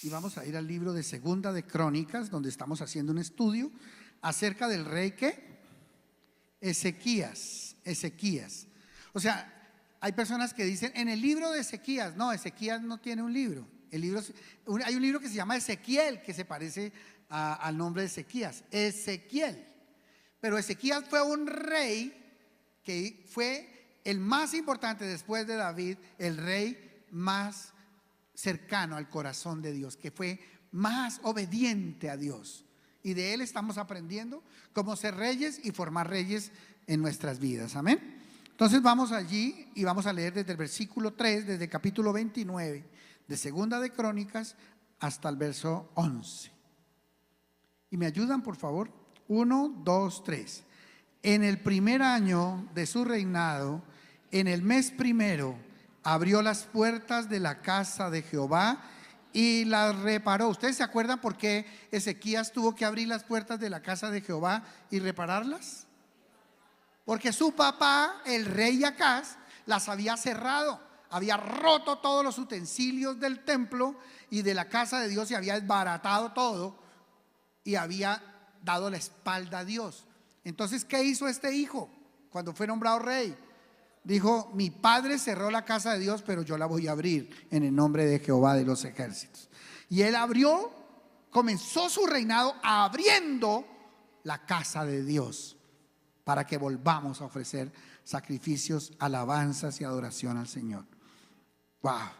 y vamos a ir al libro de Segunda de Crónicas, donde estamos haciendo un estudio acerca del rey ¿qué? Ezequías. O sea, hay personas que dicen en el libro de Ezequías. No, Ezequías no tiene un libro. Hay un libro que se llama Ezequiel, que se parece al nombre de Ezequías, Ezequiel. Pero Ezequías fue un rey que fue el más importante después de David, el rey más cercano al corazón de Dios, que fue más obediente a Dios. Y de él estamos aprendiendo cómo ser reyes y formar reyes en nuestras vidas. Amén. Entonces vamos allí y vamos a leer desde el versículo 3, desde el capítulo 29 de Segunda de Crónicas hasta el verso 11. ¿Y me ayudan, por favor? 1, 2, 3. En el primer año de su reinado, en el mes primero, abrió las puertas de la casa de Jehová y las reparó. ¿Ustedes se acuerdan por qué Ezequías tuvo que abrir las puertas de la casa de Jehová y repararlas? Porque su papá, el rey Acaz, las había cerrado, había roto todos los utensilios del templo y de la casa de Dios y había desbaratado todo y había dado la espalda a Dios. Entonces, ¿qué hizo este hijo cuando fue nombrado rey? Dijo: mi padre cerró la casa de Dios, pero yo la voy a abrir en el nombre de Jehová de los ejércitos. Y él abrió, comenzó su reinado abriendo la casa de Dios, para que volvamos a ofrecer sacrificios, alabanzas y adoración al Señor. Wow.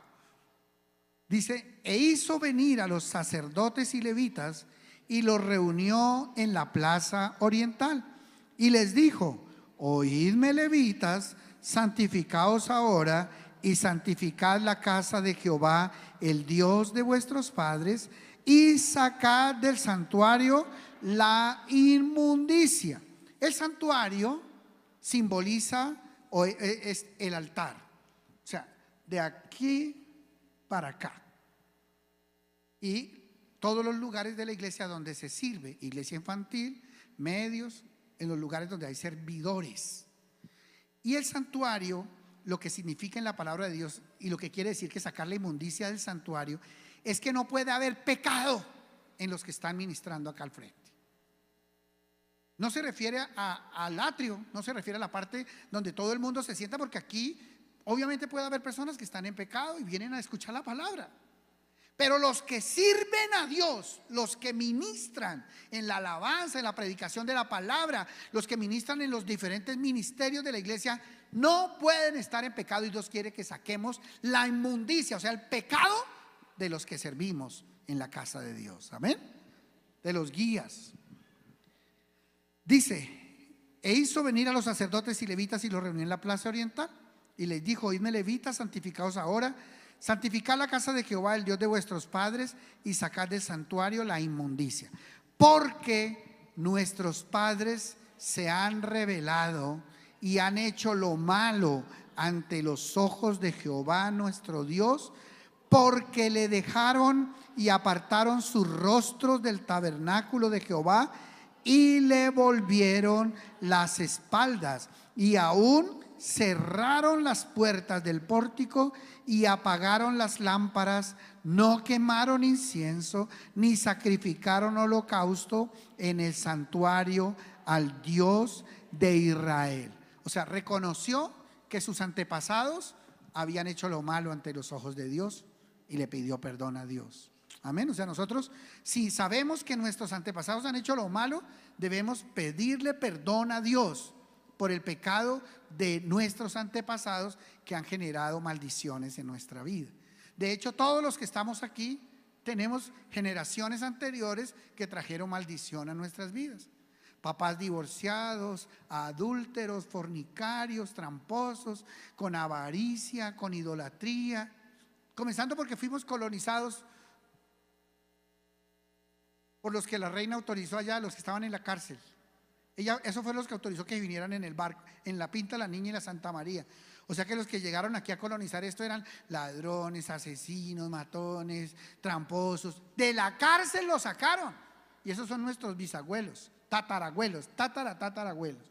Dice: e hizo venir a los sacerdotes y levitas y los reunió en la plaza oriental y les dijo: oídme, levitas, santificaos ahora y santificad la casa de Jehová, el Dios de vuestros padres, y sacad del santuario la inmundicia. El santuario simboliza es el altar, o sea, de aquí para acá, y todos los lugares de la iglesia donde se sirve, iglesia infantil, medios, en los lugares donde hay servidores. Y el santuario, lo que significa en la palabra de Dios y lo que quiere decir que sacar la inmundicia del santuario, es que no puede haber pecado en los que están ministrando acá al frente. No se refiere al atrio, no se refiere a la parte donde todo el mundo se sienta, porque aquí obviamente puede haber personas que están en pecado y vienen a escuchar la palabra. Pero los que sirven a Dios, los que ministran en la alabanza, en la predicación de la palabra, los que ministran en los diferentes ministerios de la iglesia, no pueden estar en pecado, y Dios quiere que saquemos la inmundicia, o sea, el pecado de los que servimos en la casa de Dios. Amén. De los guías. Dice: e hizo venir a los sacerdotes y levitas y los reunió en la plaza oriental y les dijo: oídme, levitas, santificaos ahora, santificad la casa de Jehová, el Dios de vuestros padres, y sacad del santuario la inmundicia, porque nuestros padres se han rebelado y han hecho lo malo ante los ojos de Jehová nuestro Dios, porque le dejaron y apartaron sus rostros del tabernáculo de Jehová y le volvieron las espaldas, y aún cerraron las puertas del pórtico y apagaron las lámparas, no quemaron incienso ni sacrificaron holocausto en el santuario al Dios de Israel. O sea, reconoció que sus antepasados habían hecho lo malo ante los ojos de Dios y le pidió perdón a Dios. Amén. O sea, nosotros, si sabemos que nuestros antepasados han hecho lo malo, debemos pedirle perdón a Dios por el pecado de nuestros antepasados que han generado maldiciones en nuestra vida. De hecho, todos los que estamos aquí tenemos generaciones anteriores que trajeron maldición a nuestras vidas. Papás divorciados, adúlteros, fornicarios, tramposos, con avaricia, con idolatría, comenzando porque fuimos colonizados por los que la reina autorizó allá, los que estaban en la cárcel. Eso fue los que autorizó que vinieran en el barco, en la Pinta, la Niña y la Santa María. O sea que los que llegaron aquí a colonizar esto eran ladrones, asesinos, matones, tramposos. De la cárcel los sacaron. Y esos son nuestros bisabuelos, tatarabuelos, tatarabuelos.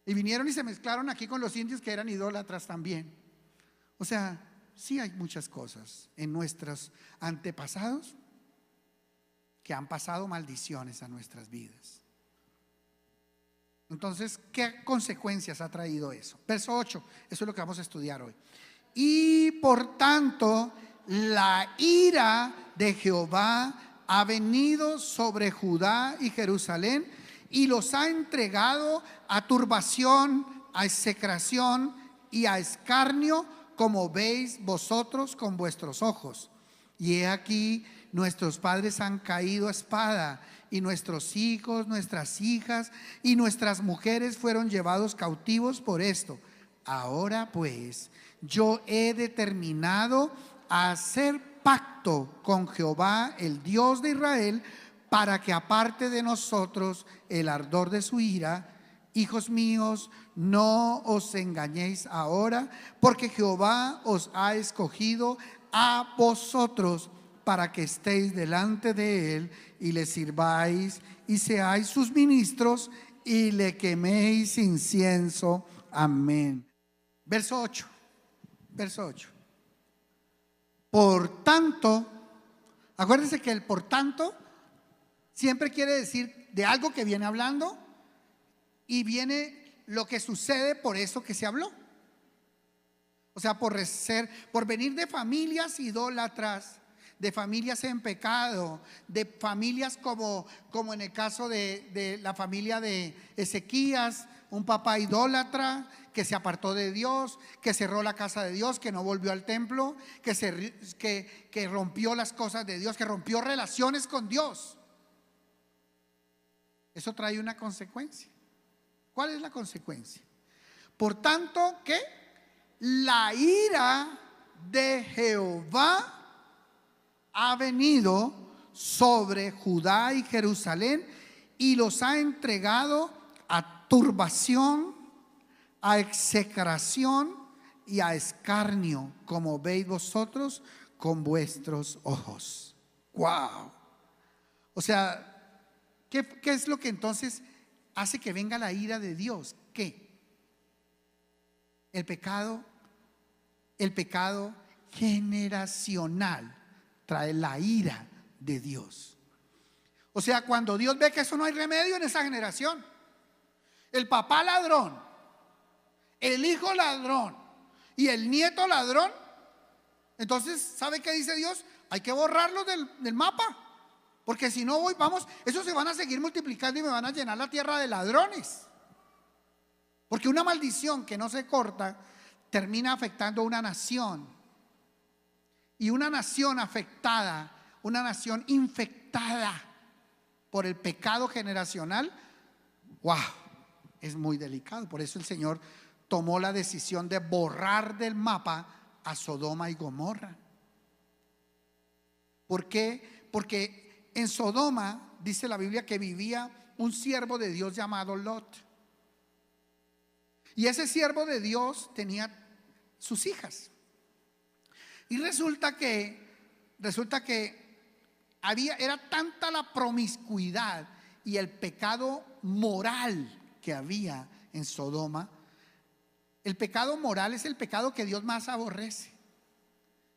Y vinieron y se mezclaron aquí con los indios, que eran idólatras también. O sea, sí hay muchas cosas en nuestros antepasados que han pasado maldiciones a nuestras vidas. Entonces, ¿qué consecuencias ha traído eso? Verso 8, eso es lo que vamos a estudiar hoy. Y por tanto, la ira de Jehová ha venido sobre Judá y Jerusalén y los ha entregado a turbación, a execración y a escarnio, como veis vosotros con vuestros ojos. Y he aquí, nuestros padres han caído a espada, y nuestros hijos, nuestras hijas y nuestras mujeres fueron llevados cautivos por esto. Ahora pues, yo he determinado a hacer pacto con Jehová, el Dios de Israel, para que aparte de nosotros el ardor de su ira. Hijos míos, no os engañéis ahora, porque Jehová os ha escogido a vosotros para que estéis delante de él y le sirváis y seáis sus ministros y le queméis incienso. Amén. Verso 8. Verso 8. Por tanto, acuérdense que el por tanto siempre quiere decir de algo que viene hablando y viene lo que sucede por eso que se habló. O sea, por venir de familias idólatras, de familias en pecado, de familias como en el caso de la familia de Ezequías, un papá idólatra que se apartó de Dios, que cerró la casa de Dios, que no volvió al templo, que rompió las cosas de Dios, que rompió relaciones con Dios. Eso trae una consecuencia. ¿Cuál es la consecuencia? Por tanto, que la ira de Jehová ha venido sobre Judá y Jerusalén y los ha entregado a turbación, a execración y a escarnio, como veis vosotros con vuestros ojos. ¡Wow! O sea, ¿qué es lo que entonces hace que venga la ira de Dios? ¿Qué? El pecado generacional trae la ira de Dios. O sea, cuando Dios ve que eso no hay remedio en esa generación, el papá ladrón, el hijo ladrón y el nieto ladrón, entonces, ¿sabe qué dice Dios? Hay que borrarlos del mapa, porque si no esos se van a seguir multiplicando y me van a llenar la tierra de ladrones. Porque una maldición que no se corta termina afectando a una nación. Y una nación afectada, una nación infectada por el pecado generacional, wow, es muy delicado. Por eso el Señor tomó la decisión de borrar del mapa a Sodoma y Gomorra. ¿Por qué? Porque en Sodoma dice la Biblia que vivía un siervo de Dios llamado Lot. Y ese siervo de Dios tenía sus hijas. Y resulta que era tanta la promiscuidad y el pecado moral que había en Sodoma. El pecado moral es el pecado que Dios más aborrece.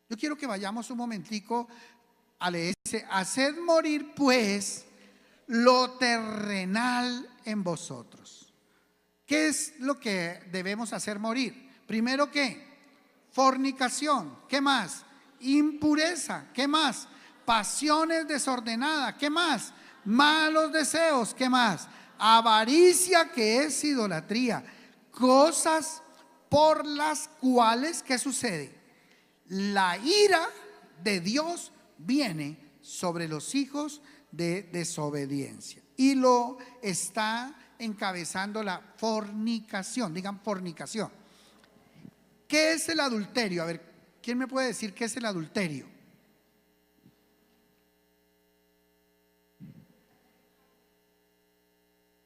Yo quiero que vayamos un momentico a leer. Dice: haced morir pues lo terrenal en vosotros. ¿Qué es lo que debemos hacer morir? Primero, ¿qué? Fornicación. ¿Qué más? Impureza. ¿Qué más? Pasiones desordenadas. ¿Qué más? Malos deseos. ¿Qué más? Avaricia, que es idolatría. Cosas por las cuales, ¿qué sucede? La ira de Dios viene sobre los hijos de desobediencia. Y lo está encabezando la fornicación. Digan fornicación. ¿Qué es el adulterio? A ver, ¿quién me puede decir qué es el adulterio?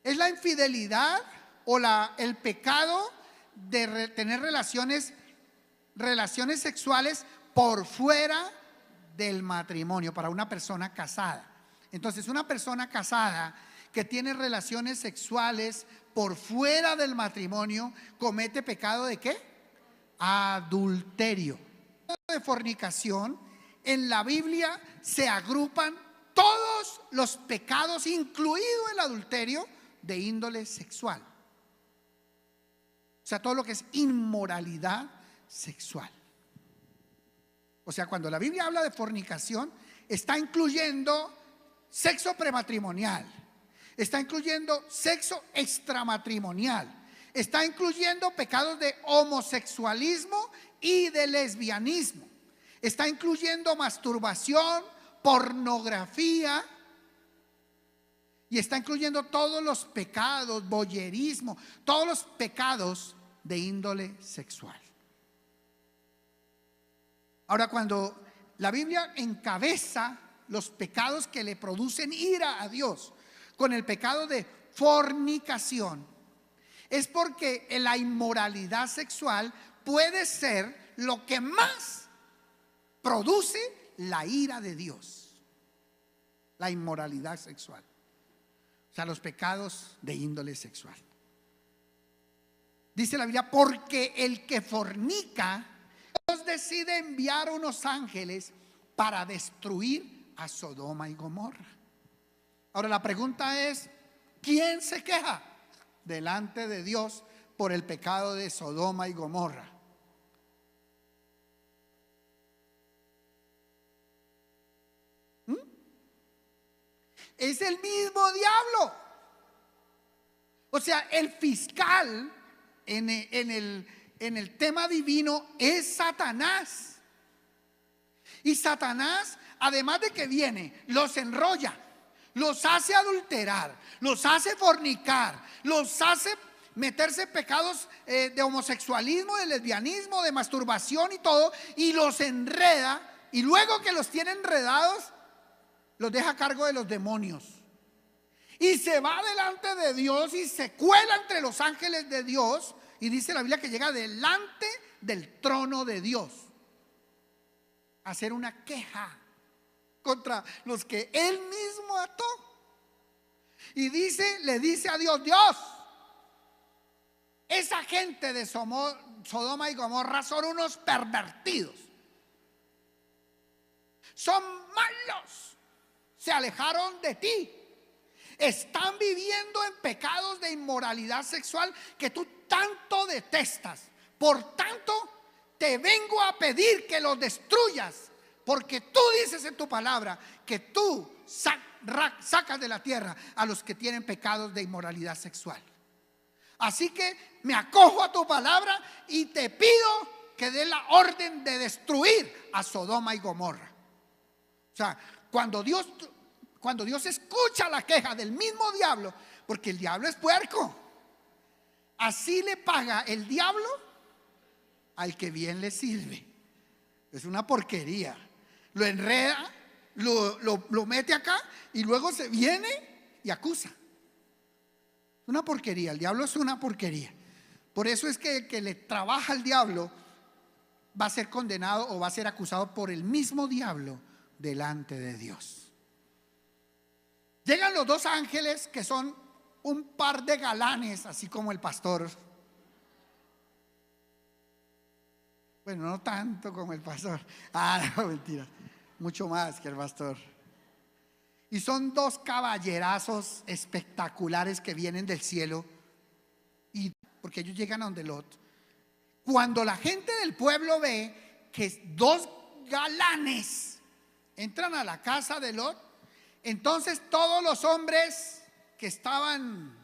Es la infidelidad o el pecado de tener relaciones sexuales por fuera del matrimonio para una persona casada. Entonces, una persona casada que tiene relaciones sexuales por fuera del matrimonio comete pecado de ¿qué? Adulterio. de fornicación, en la Biblia se agrupan todos los pecados, incluido el adulterio, de índole sexual. O sea, todo lo que es inmoralidad sexual. O sea, cuando la Biblia habla de fornicación, está incluyendo sexo prematrimonial, está incluyendo sexo extramatrimonial, está incluyendo pecados de homosexualismo y de lesbianismo, está incluyendo masturbación, pornografía, y está incluyendo todos los pecados, voyerismo, todos los pecados de índole sexual. Ahora, cuando la Biblia encabeza los pecados que le producen ira a Dios con el pecado de fornicación, es porque la inmoralidad sexual puede ser lo que más produce la ira de Dios. La inmoralidad sexual. O sea, los pecados de índole sexual. Dice la Biblia, porque el que fornica, Dios decide enviar unos ángeles para destruir a Sodoma y Gomorra. Ahora la pregunta es, ¿quién se queja delante de Dios por el pecado de Sodoma y Gomorra? Es el mismo diablo. O sea, el fiscal en el tema divino es Satanás. Y Satanás, además de que viene, los enrolla, los hace adulterar, los hace fornicar, los hace meterse en pecados de homosexualismo, de lesbianismo, de masturbación y todo, y los enreda. Y luego que los tiene enredados, los deja a cargo de los demonios. Y se va delante de Dios y se cuela entre los ángeles de Dios. Y dice la Biblia que llega delante del trono de Dios a hacer una queja contra los que él mismo ató. Y le dice a Dios, Dios, esa gente de Sodoma y Gomorra son unos pervertidos, son malos, se alejaron de ti, están viviendo en pecados de inmoralidad sexual que tú tanto detestas. Por tanto, te vengo a pedir que los destruyas, porque tú dices en tu palabra que tú sacas de la tierra a los que tienen pecados de inmoralidad sexual. Así que me acojo a tu palabra y te pido que dé la orden de destruir a Sodoma y Gomorra. O sea, cuando Dios escucha la queja del mismo diablo, porque el diablo es puerco, así le paga el diablo al que bien le sirve. Es una porquería. Lo enreda, lo mete acá y luego se viene y acusa. Una porquería, el diablo es una porquería. Por eso es que el que le trabaja al diablo va a ser condenado o va a ser acusado por el mismo diablo delante de Dios. Llegan los dos ángeles, que son un par de galanes, así como el pastor. Bueno, no tanto como el pastor. No, mentira. Mucho más que el pastor. Y son dos caballerazos espectaculares que vienen del cielo. Y porque ellos llegan a donde Lot. Cuando la gente del pueblo ve que dos galanes entran a la casa de Lot, entonces todos los hombres que estaban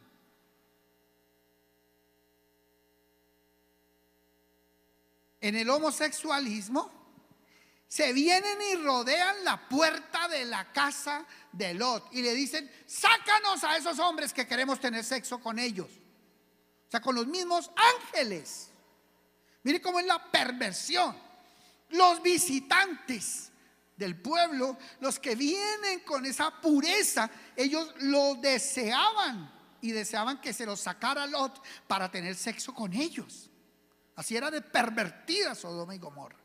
en el homosexualismo se vienen y rodean la puerta de la casa de Lot y le dicen: sácanos a esos hombres que queremos tener sexo con ellos. O sea, con los mismos ángeles. Mire cómo es la perversión. Los visitantes del pueblo, los que vienen con esa pureza, ellos lo deseaban y deseaban que se los sacara Lot para tener sexo con ellos. Así era de pervertida Sodoma y Gomorra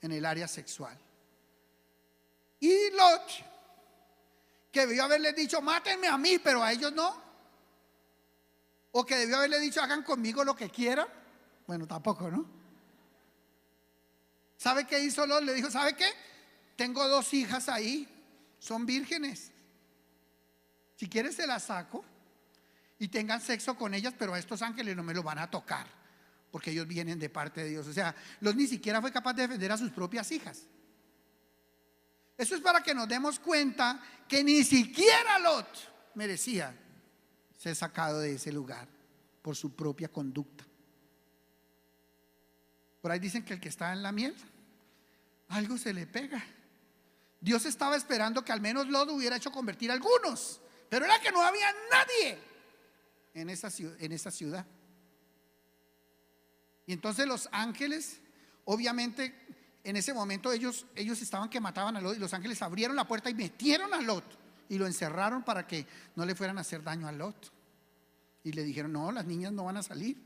en el área sexual. Y Lot, que debió haberle dicho: mátenme a mí, pero a ellos no. O que debió haberle dicho: hagan conmigo lo que quieran. Bueno, tampoco, ¿no? ¿Sabe qué hizo Lot? Le dijo, ¿sabe qué? Tengo 2 hijas ahí, son vírgenes. Si quieres se las saco y tengan sexo con ellas, pero a estos ángeles no me lo van a tocar, porque ellos vienen de parte de Dios. O sea, Lot ni siquiera fue capaz de defender a sus propias hijas. Eso es para que nos demos cuenta que ni siquiera Lot merecía ser sacado de ese lugar por su propia conducta. Por ahí dicen que el que está en la miel, algo se le pega. Dios estaba esperando que al menos Lot hubiera hecho convertir a algunos, pero era que no había nadie en esa ciudad. Y entonces los ángeles, obviamente en ese momento ellos estaban que mataban a Lot, y los ángeles abrieron la puerta y metieron a Lot y lo encerraron para que no le fueran a hacer daño a Lot. Y le dijeron, no, las niñas no van a salir.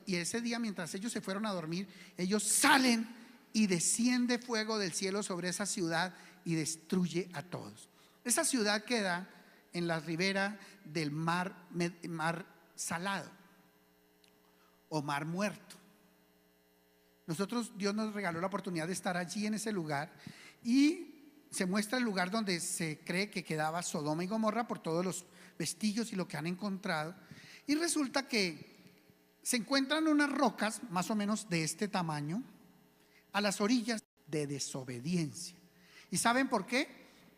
Y ese día, mientras ellos se fueron a dormir, ellos salen y desciende fuego del cielo sobre esa ciudad y destruye a todos. Esa ciudad queda en la ribera del mar salado o mar muerto. Dios nos regaló la oportunidad de estar allí en ese lugar, y se muestra el lugar donde se cree que quedaba Sodoma y Gomorra por todos los vestigios y lo que han encontrado. Y resulta que se encuentran unas rocas más o menos de este tamaño a las orillas de desobediencia. ¿Y saben por qué?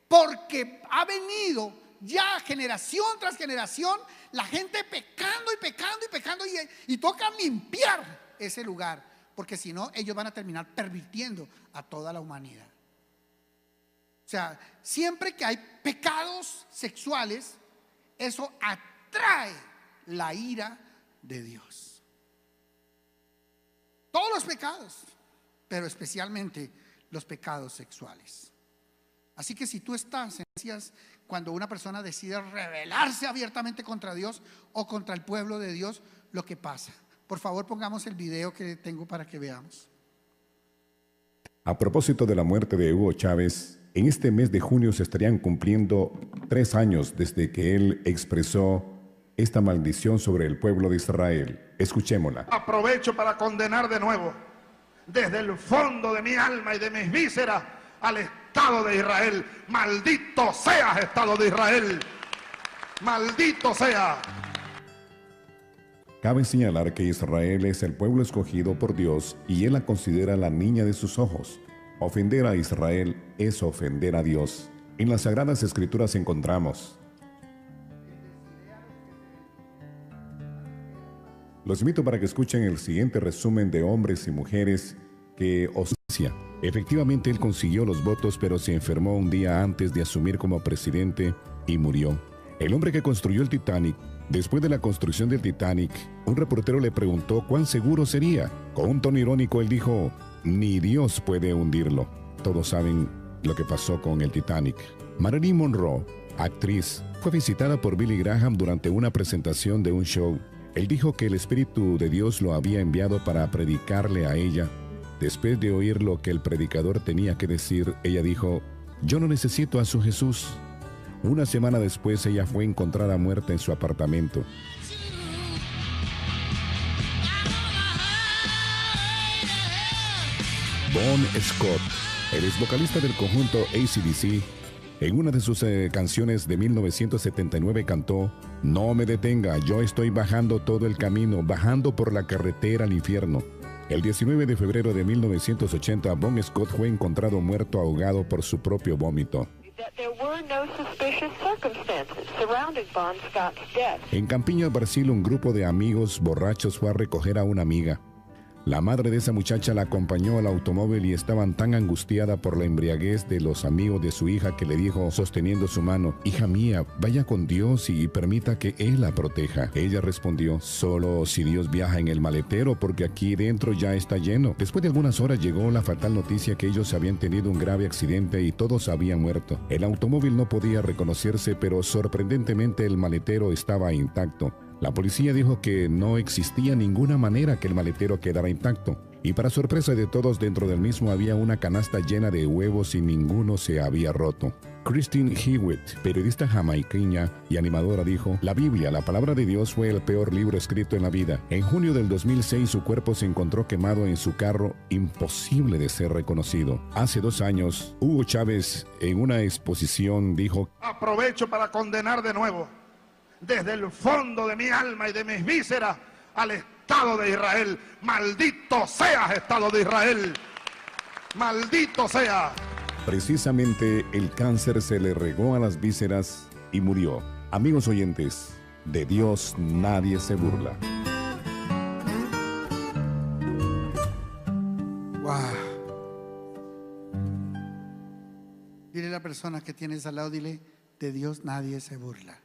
Porque ha venido ya generación tras generación la gente pecando y pecando y pecando, y toca limpiar ese lugar, porque si no ellos van a terminar pervirtiendo a toda la humanidad. O sea, siempre que hay pecados sexuales, eso atrae la ira de Dios. Todos los pecados, pero especialmente los pecados sexuales. Así que si tú estás cuando una persona decide rebelarse abiertamente contra Dios o contra el pueblo de Dios, lo que pasa. Por favor, pongamos el video que tengo para que veamos. A propósito de la muerte de Hugo Chávez, en este mes de junio se estarían cumpliendo 3 años desde que él expresó esta maldición sobre el pueblo de Israel. Escuchémosla. Aprovecho para condenar de nuevo, desde el fondo de mi alma y de mis vísceras, al Estado de Israel. Maldito seas, Estado de Israel. Maldito sea. Cabe señalar que Israel es el pueblo escogido por Dios y Él la considera la niña de sus ojos. Ofender a Israel es ofender a Dios. En las Sagradas Escrituras encontramos: los invito para que escuchen el siguiente resumen de hombres y mujeres que osancia. Efectivamente, él consiguió los votos, pero se enfermó un día antes de asumir como presidente y murió. El hombre que construyó el Titanic. Después de la construcción del Titanic, un reportero le preguntó cuán seguro sería. Con un tono irónico, él dijo: ni Dios puede hundirlo. Todos saben lo que pasó con el Titanic. Marilyn Monroe, actriz, fue visitada por Billy Graham durante una presentación de un show. Él dijo que el Espíritu de Dios lo había enviado para predicarle a ella. Después de oír lo que el predicador tenía que decir, ella dijo: yo no necesito a su Jesús. Una semana después, ella fue encontrada muerta en su apartamento. Bon Scott, el ex vocalista del conjunto AC/DC, en una de sus canciones de 1979 cantó: no me detenga, yo estoy bajando todo el camino, bajando por la carretera al infierno. El 19 de febrero de 1980, Bon Scott fue encontrado muerto ahogado por su propio vómito. En Campiñas, Brasil, un grupo de amigos borrachos fue a recoger a una amiga. La madre de esa muchacha la acompañó al automóvil y estaban tan angustiada por la embriaguez de los amigos de su hija que le dijo, sosteniendo su mano: hija mía, vaya con Dios y permita que Él la proteja. Ella respondió: solo si Dios viaja en el maletero, porque aquí dentro ya está lleno. Después de algunas horas llegó la fatal noticia que ellos habían tenido un grave accidente y todos habían muerto. El automóvil no podía reconocerse, pero sorprendentemente el maletero estaba intacto. La policía dijo que no existía ninguna manera que el maletero quedara intacto. Y para sorpresa de todos, dentro del mismo había una canasta llena de huevos y ninguno se había roto. Christine Hewitt, periodista jamaiqueña y animadora, dijo: la Biblia, la palabra de Dios, fue el peor libro escrito en la vida. En junio del 2006 su cuerpo se encontró quemado en su carro, imposible de ser reconocido. Hace 2 años, Hugo Chávez en una exposición dijo: aprovecho para condenar de nuevo, desde el fondo de mi alma y de mis vísceras, al Estado de Israel. Maldito seas, Estado de Israel. Maldito sea. precisamente el cáncer se le regó a las vísceras y murió. Amigos oyentes, de Dios nadie se burla. Wow. Dile a la persona que tienes al lado, dile: de Dios nadie se burla.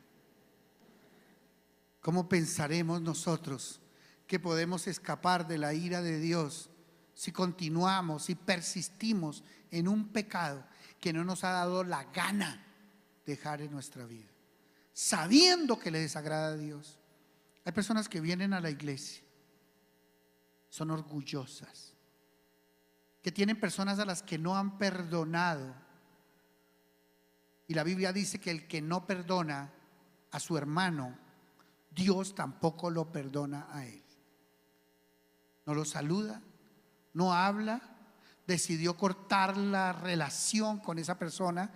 ¿Cómo pensaremos nosotros que podemos escapar de la ira de Dios si continuamos y persistimos en un pecado que no nos ha dado la gana dejar en nuestra vida, sabiendo que le desagrada a Dios? Hay personas que vienen a la iglesia, son orgullosas, que tienen personas a las que no han perdonado, y la Biblia dice que el que no perdona a su hermano, Dios tampoco lo perdona a él. No lo saluda, no habla, decidió cortar la relación con esa persona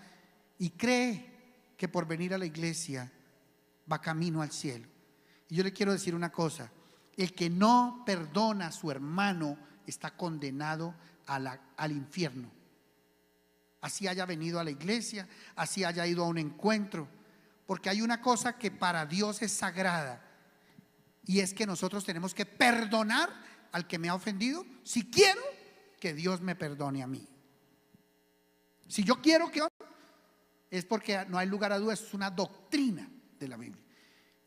y cree que por venir a la iglesia va camino al cielo. Y yo le quiero decir una cosa: el que no perdona a su hermano está condenado al infierno. Así haya venido a la iglesia, así haya ido a un encuentro, porque hay una cosa que para Dios es sagrada, y es que nosotros tenemos que perdonar al que me ha ofendido si quiero que Dios me perdone a mí. Si yo quiero que es porque no hay lugar a dudas, es una doctrina de la Biblia.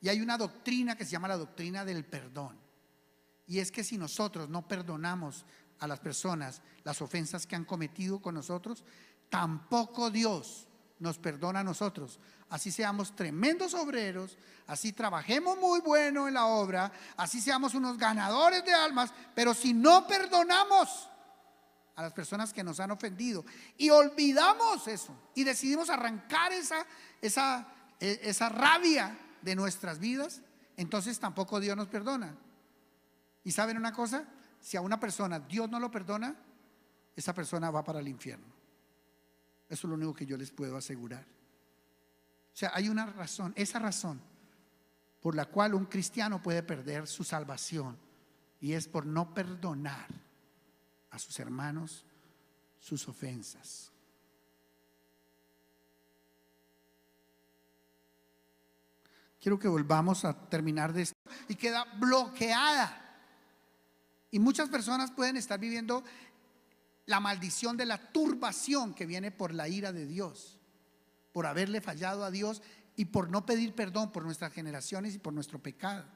Y hay una doctrina que se llama la doctrina del perdón. Y es que si nosotros no perdonamos a las personas las ofensas que han cometido con nosotros, tampoco Dios nos perdona a nosotros. Así seamos tremendos obreros, así trabajemos muy bueno en la obra, así seamos unos ganadores de almas, pero si no perdonamos a las personas que nos han ofendido y olvidamos eso y decidimos arrancar esa rabia de nuestras vidas, entonces tampoco Dios nos perdona. ¿Y saben una cosa? Si a una persona Dios no lo perdona, esa persona va para el infierno. Eso es lo único que yo les puedo asegurar. O sea, hay una razón, esa razón por la cual un cristiano puede perder su salvación, y es por no perdonar a sus hermanos sus ofensas. Quiero que volvamos a terminar de esto. Y queda bloqueada. Y muchas personas pueden estar viviendo la maldición de la turbación que viene por la ira de Dios, por haberle fallado a Dios y por no pedir perdón por nuestras generaciones y por nuestro pecado.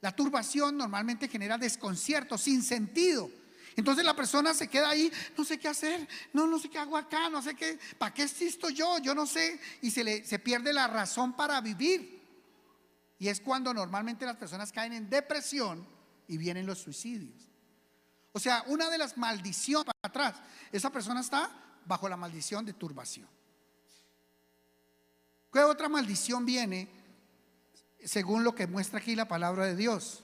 La turbación normalmente genera desconcierto, sin sentido. Entonces la persona se queda ahí: no sé qué hacer, no sé qué hago acá, no sé qué, ¿para qué existo yo? Yo no sé. Y se pierde la razón para vivir. Y es cuando normalmente las personas caen en depresión y vienen los suicidios. O sea, una de las maldiciones para atrás, esa persona está bajo la maldición de turbación. ¿Qué otra maldición viene según lo que muestra aquí la palabra de Dios?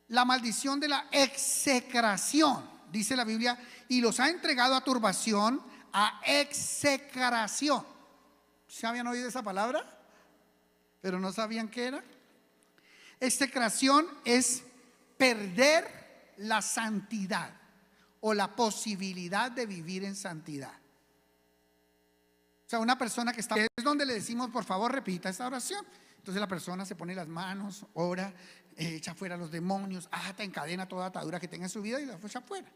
La maldición de la execración. Dice la Biblia: y los ha entregado a turbación, a execración. ¿Se habían oído esa palabra? Pero no sabían qué era. Execración es perder la santidad o la posibilidad de vivir en santidad. O sea, una persona que está, es donde le decimos: por favor, repita esta oración. Entonces la persona se pone las manos, ora, echa fuera los demonios, encadena toda atadura que tenga en su vida y la echa fuera.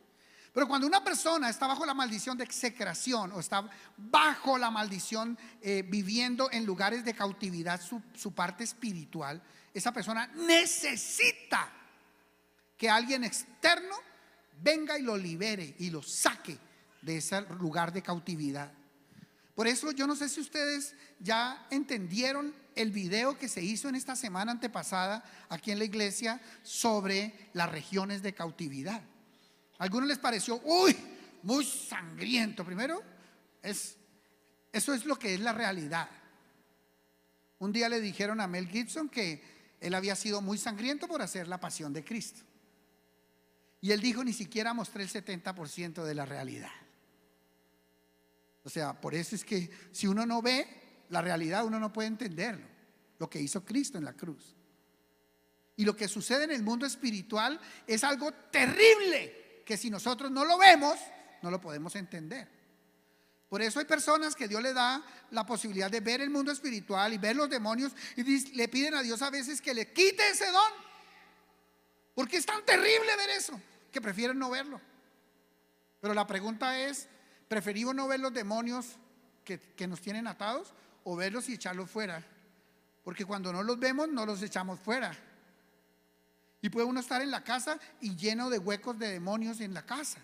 Pero cuando una persona está bajo la maldición de execración, o está bajo la maldición viviendo en lugares de cautividad, su parte espiritual, esa persona necesita que alguien externo venga y lo libere y lo saque de ese lugar de cautividad. Por eso yo no sé si ustedes ya entendieron el video que se hizo en esta semana antepasada aquí en la iglesia sobre las regiones de cautividad. A algunos les pareció muy sangriento. Primero, es Eso es lo que es la realidad. Un día le dijeron a Mel Gibson que él había sido muy sangriento por hacer La Pasión de Cristo. Y él dijo: ni siquiera mostré el 70% de la realidad. O sea, por eso es que si uno no ve la realidad, uno no puede entenderlo, lo que hizo Cristo en la cruz. Y lo que sucede en el mundo espiritual es algo terrible, que si nosotros no lo vemos, no lo podemos entender. Por eso hay personas que Dios le da la posibilidad de ver el mundo espiritual y ver los demonios, y le piden a Dios a veces que le quite ese don, porque es tan terrible ver eso, que prefieren no verlo. Pero la pregunta es: ¿preferimos no ver los demonios que nos tienen atados, o verlos y echarlos fuera? Porque cuando no los vemos, no los echamos fuera. Y puede uno estar en la casa y lleno de huecos de demonios en la casa.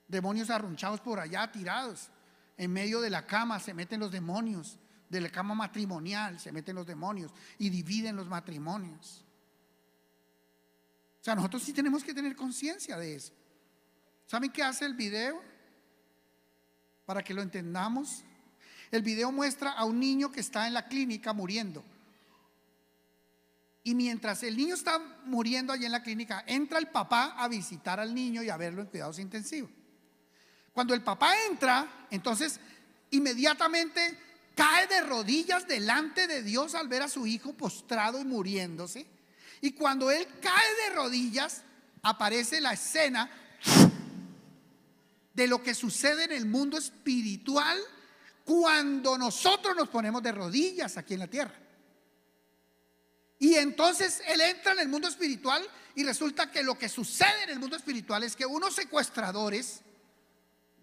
Demonios arrunchados por allá, tirados. En medio de la cama se meten los demonios. De la cama matrimonial se meten los demonios y dividen los matrimonios. O sea, nosotros sí tenemos que tener conciencia de eso. ¿Saben qué hace el video? Para que lo entendamos. El video muestra a un niño que está en la clínica muriendo. Y mientras el niño está muriendo allí en la clínica, entra el papá a visitar al niño y a verlo en cuidados intensivos. Cuando el papá entra, entonces inmediatamente cae de rodillas delante de Dios al ver a su hijo postrado y muriéndose. Y cuando él cae de rodillas, aparece la escena de lo que sucede en el mundo espiritual cuando nosotros nos ponemos de rodillas aquí en la tierra. Y entonces él entra en el mundo espiritual y resulta que lo que sucede en el mundo espiritual es que unos secuestradores,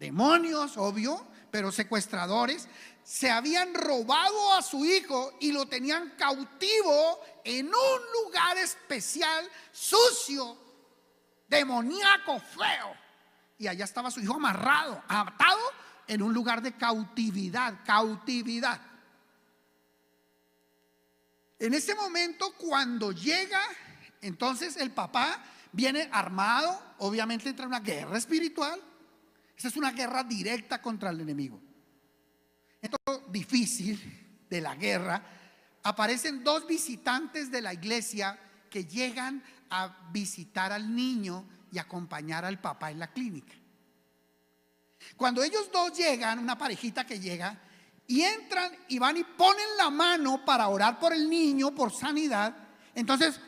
demonios, obvio, pero secuestradores, se habían robado a su hijo y lo tenían cautivo en un lugar especial, sucio, demoníaco, feo. Y allá estaba su hijo amarrado, atado en un lugar de cautividad, cautividad. En ese momento, cuando llega, entonces el papá viene armado, obviamente entra en una guerra espiritual. Esa es una guerra directa contra el enemigo. Esto difícil de la guerra, aparecen dos visitantes de la iglesia que llegan a visitar al niño y acompañar al papá en la clínica. Cuando ellos dos llegan, una parejita que llega, y entran y van y ponen la mano para orar por el niño, por sanidad, entonces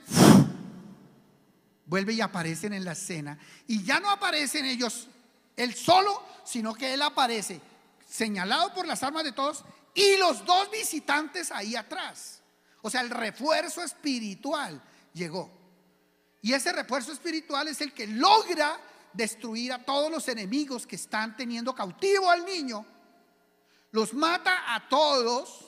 vuelve y aparecen en la escena. Y ya no aparecen ellos él solo, sino que él aparece señalado por las armas de todos y los dos visitantes ahí atrás. O sea, el refuerzo espiritual llegó. Y ese refuerzo espiritual es el que logra destruir a todos los enemigos que están teniendo cautivo al niño. Los mata a todos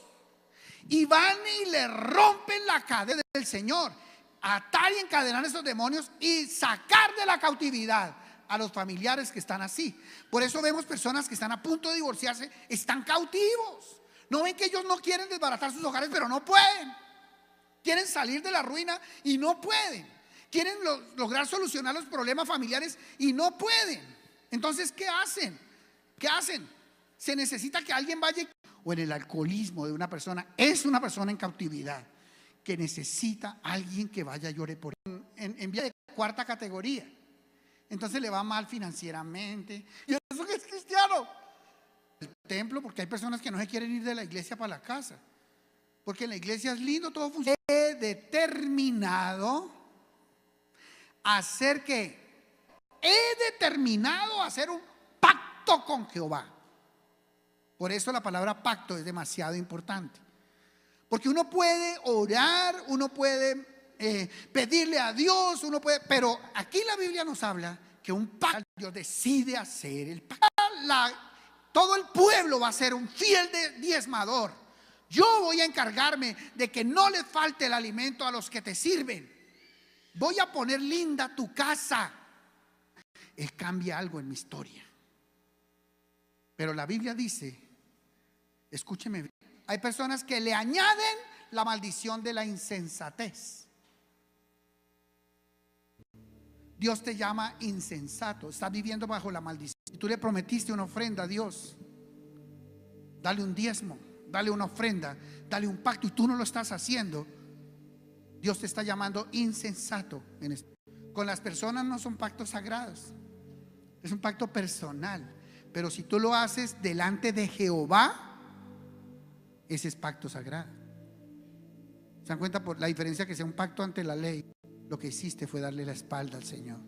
y van y le rompen la cadena del Señor. Atar y encadenar a esos demonios y sacar de la cautividad a los familiares que están así. Por eso vemos personas que están a punto de divorciarse, están cautivos. No ven que ellos no quieren desbaratar sus hogares, pero no pueden. Quieren salir de la ruina y no pueden. Quieren lograr solucionar los problemas familiares y no pueden. Entonces, ¿qué hacen? ¿Qué hacen? Se necesita que alguien vaya. O en el alcoholismo de una persona, es una persona en cautividad que necesita alguien que vaya y llore por él. En vía de cuarta categoría. Entonces le va mal financieramente. Y eso que es cristiano. El templo, porque hay personas que no se quieren ir de la iglesia para la casa. Porque en la iglesia es lindo, todo funciona. He determinado hacer un pacto con Jehová. Por eso la palabra pacto es demasiado importante. Porque uno puede orar, uno puede pedirle a Dios, uno puede, pero aquí la Biblia nos habla que un pacto, Dios decide hacer el pacto. Todo el pueblo va a ser un fiel diezmador. Yo voy a encargarme de que no le falte el alimento a los que te sirven. Voy a poner linda tu casa. Él cambia algo en mi historia. Pero la Biblia dice, escúcheme, hay personas que le añaden la maldición de la insensatez. Dios te llama insensato, estás viviendo bajo la maldición. Y tú le prometiste una ofrenda a Dios dale un diezmo, dale una ofrenda, dale un pacto, y tú no lo estás haciendo, Dios te está llamando insensato en esto. Con las personas no son pactos sagrados, es un pacto personal. Pero si tú lo haces delante de Jehová, ese es pacto sagrado. ¿Se dan cuenta por la diferencia? Que sea un pacto ante la ley, lo que hiciste fue darle la espalda al Señor.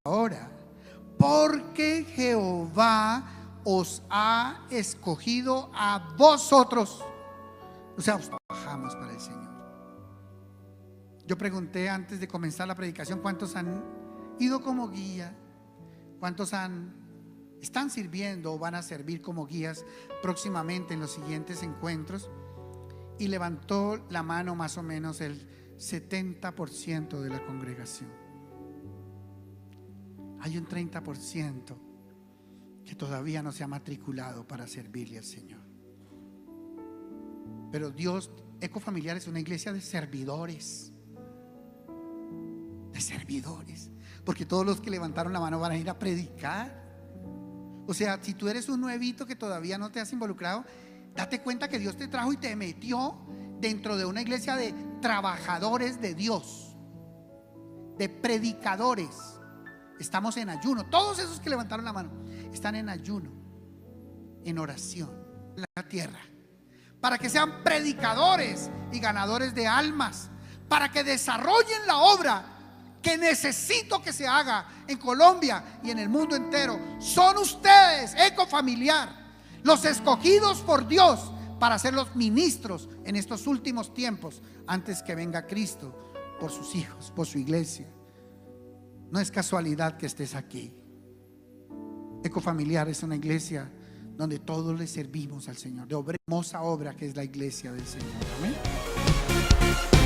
Ahora, porque Jehová os ha escogido a vosotros, o sea, os trabajamos para el Señor. Yo pregunté antes de comenzar la predicación, ¿cuántos han ido como guía? ¿Cuántos están sirviendo o van a servir como guías próximamente en los siguientes encuentros? Y levantó la mano más o menos el 70% de la congregación. Hay un 30% que todavía no se ha matriculado para servirle al Señor. Pero Dios, Ecofamiliar es una iglesia de servidores. De servidores. Porque todos los que levantaron la mano van a ir a predicar. O sea, si tú eres un nuevito que todavía no te has involucrado, date cuenta que Dios te trajo y te metió dentro de una iglesia de trabajadores de Dios, de predicadores. Estamos en ayuno. Todos esos que levantaron la mano están en ayuno, en oración, en la tierra, para que sean predicadores y ganadores de almas, para que desarrollen la obra que necesito que se haga en Colombia y en el mundo entero. Son ustedes, Ecofamiliar, los escogidos por Dios para ser los ministros en estos últimos tiempos, antes que venga Cristo por sus hijos, por su iglesia. No es casualidad que estés aquí. Ecofamiliar es una iglesia donde todos le servimos al Señor, de hermosa obra que es la iglesia del Señor. Amén.